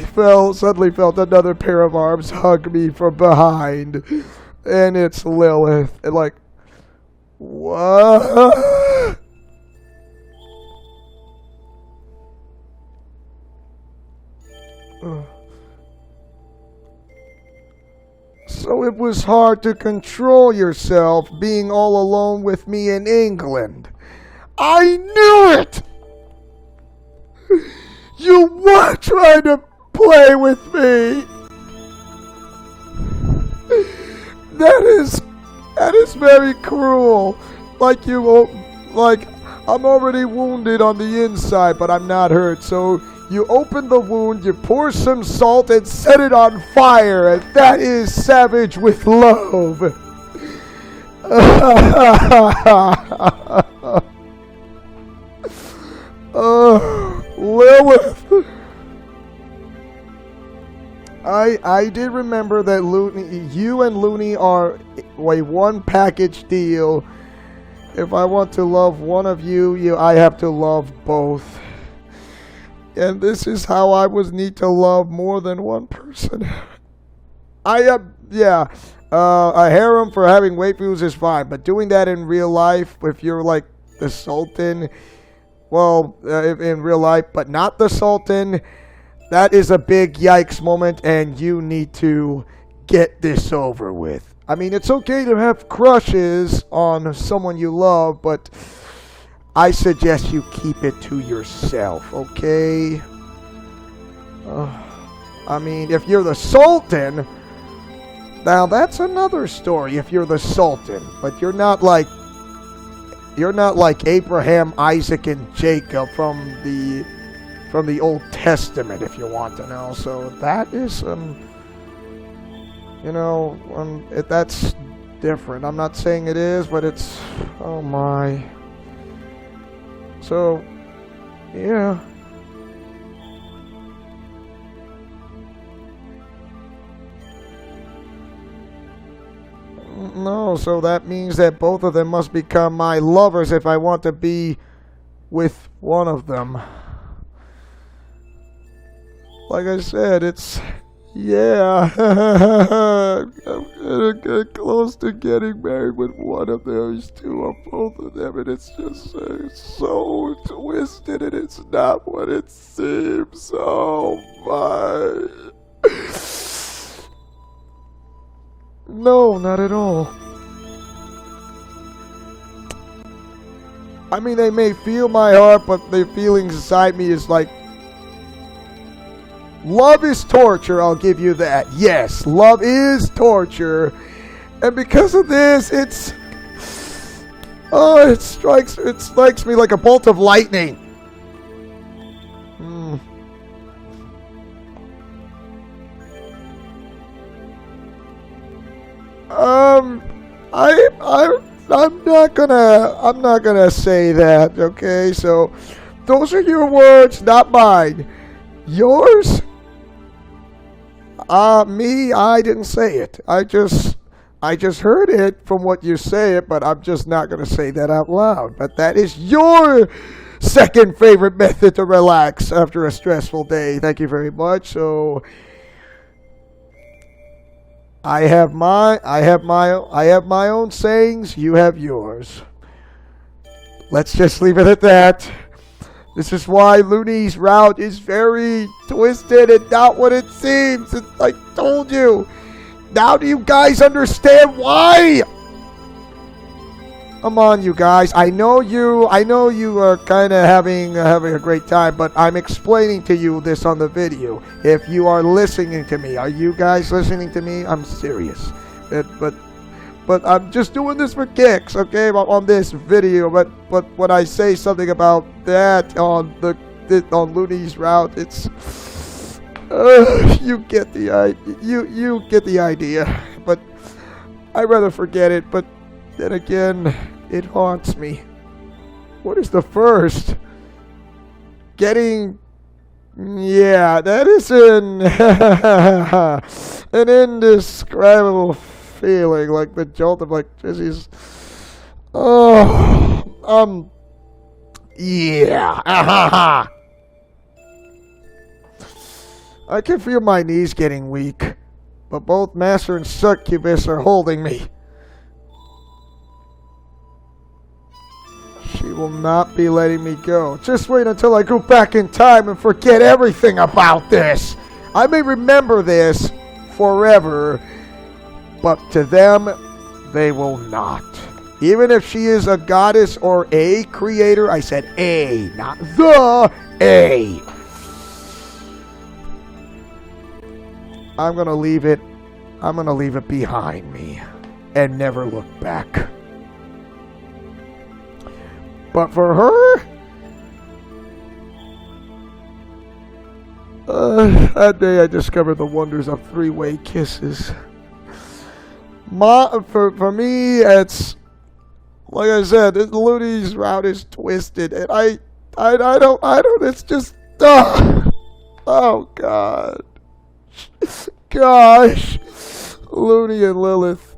suddenly felt another pair of arms hug me from behind. And it's Lilith. And like, what? So it was hard to control yourself being all alone with me in England. I knew it! You were trying to play with me! That is very cruel. Like I'm already wounded on the inside, but I'm not hurt. So you open the wound, you pour some salt and set it on fire, and that is savage with love. Lilith. I did remember that you and Luni are a one package deal. If I want to love one of you, I have to love both. And this is how I would need to love more than one person. A harem for having waifus is fine, but doing that in real life, if you're like the Sultan, well, in real life, but not the Sultan, that is a big yikes moment, and you need to get this over with. I mean, it's okay to have crushes on someone you love, but I suggest you keep it to yourself, okay? I mean, if you're the Sultan, now that's another story if you're the Sultan, but you're not like Abraham, Isaac, and Jacob from the Old Testament, if you want to know. So that is, that's different. I'm not saying it is, but it's, oh my. So, yeah. No, so that means that both of them must become my lovers if I want to be with one of them. Like I said, it's, yeah, I'm gonna get close to getting married with one of those two or both of them, and it's just so twisted, and it's not what it seems. Oh my. No, not at all. I mean, they may feel my heart, but the feelings inside me is like, love is torture, I'll give you that. Yes, love is torture. And because of this, it strikes me like a bolt of lightning. I'm not gonna say that, okay? So those are your words, not mine. Yours? Me, I didn't say it. I just heard it from what you say it, but I'm just not going to say that out loud. But that is your second favorite method to relax after a stressful day. Thank you very much. So I have my own sayings, you have yours. Let's just leave it at that. This is why Luni's route is very twisted and not what it seems. I told you. Now do you guys understand why? Come on, you guys. I know you are kind of having a great time, but I'm explaining to you this on the video. If you are listening to me, are you guys listening to me? I'm serious. But I'm just doing this for kicks, okay? On this video, but when I say something about that on Luni's route, it's you get the idea. You get the idea. But I'd rather forget it. But then again, it haunts me. What is the first? Getting. Yeah, that is an indescribable feeling, like the jolt of yeah. I can feel my knees getting weak, but both Master and Succubus are holding me. She will not be letting me go. Just wait until I go back in time and forget everything about this. I may remember this forever, but to them, they will not. Even if she is a goddess or a creator, I said a, not the a. I'm gonna leave it behind me and never look back. But for her, that day I discovered the wonders of three-way kisses. For me, it's like I said, Luni's route is twisted, and I don't, it's just, oh God. Gosh. Luni and Lilith,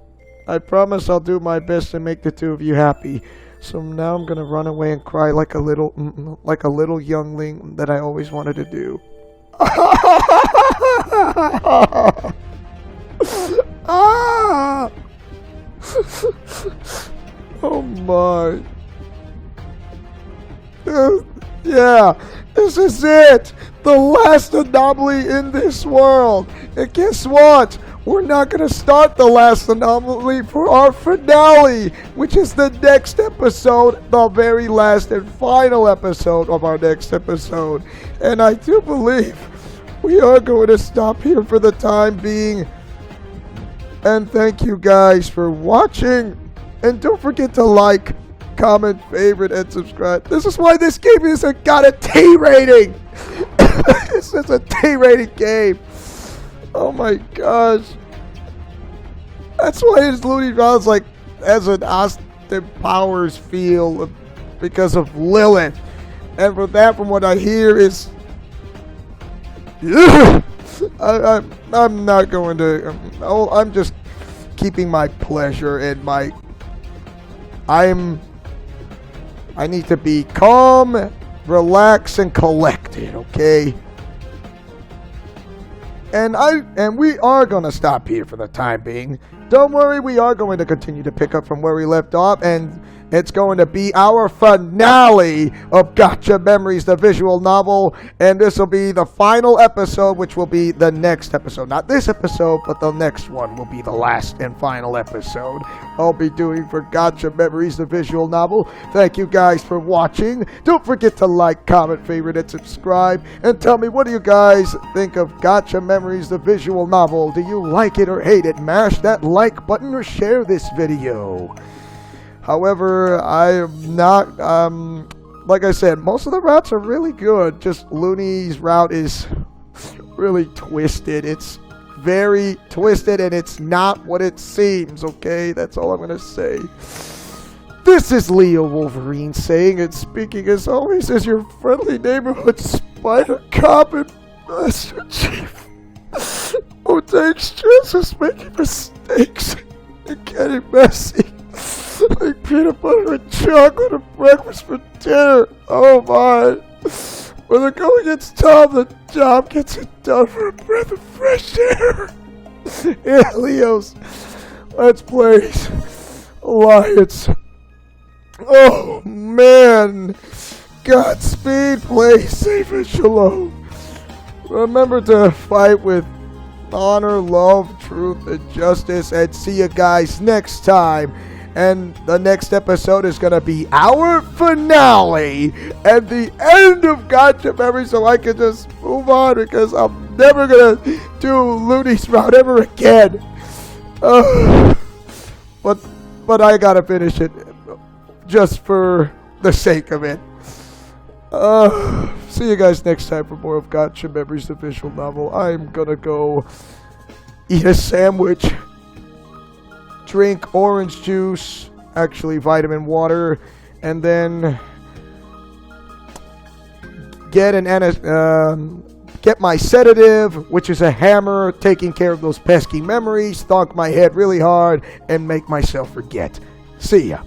I promise I'll do my best to make the two of you happy. So now I'm gonna run away and cry like a little youngling that I always wanted to do. Oh my. Yeah, this is it. The last anomaly in this world. And guess what? We're not going to start the last anomaly for our finale, which is the next episode, the very last and final episode of our next episode. And I do believe we are going to stop here for the time being. And thank you guys for watching. And don't forget to like, comment, favorite, and subscribe. This is why this game isn't got a T rating. This is a T rated game. Oh my gosh. That's why his Luni rounds like as an Austin Powers feel because of Lilith. And from what I hear is I'm not going to I'm just keeping my pleasure and I need to be calm, relaxed, and collected, okay? And we are going to stop here for the time being. Don't worry, we are going to continue to pick up from where we left off, and it's going to be our finale of Gacha Memories, the visual novel, and this will be the final episode, which will be the next episode. Not this episode, but the next one will be the last and final episode I'll be doing for Gacha Memories, the visual novel. Thank you guys for watching. Don't forget to like, comment, favorite, and subscribe, and tell me, what do you guys think of Gacha Memories, the visual novel? Do you like it or hate it? Mash that like button or share this video. However, I am not, like I said, most of the routes are really good. Just Luni's route is really twisted. It's very twisted, and it's not what it seems, okay? That's all I'm going to say. This is Leo Wolverine saying and speaking as always as your friendly neighborhood spider cop and master chief who takes chances making mistakes and getting messy. Like peanut butter and chocolate and breakfast for dinner. Oh my. When the going gets tough, the job gets it done for a breath of fresh air. Yeah, Leos. Let's play Alliance. Oh man. Godspeed, play safe and shalom. Remember to fight with honor, love, truth, and justice, and see you guys next time. And the next episode is going to be our finale and the end of Gacha Memory, so I can just move on because I'm never going to do Luni's route ever again. But I got to finish it just for the sake of it. See you guys next time for more of Gacha Memories, the visual novel. I'm going to go eat a sandwich. Drink orange juice, actually vitamin water, and then get my sedative, which is a hammer, taking care of those pesky memories, thunk my head really hard, and make myself forget. See ya.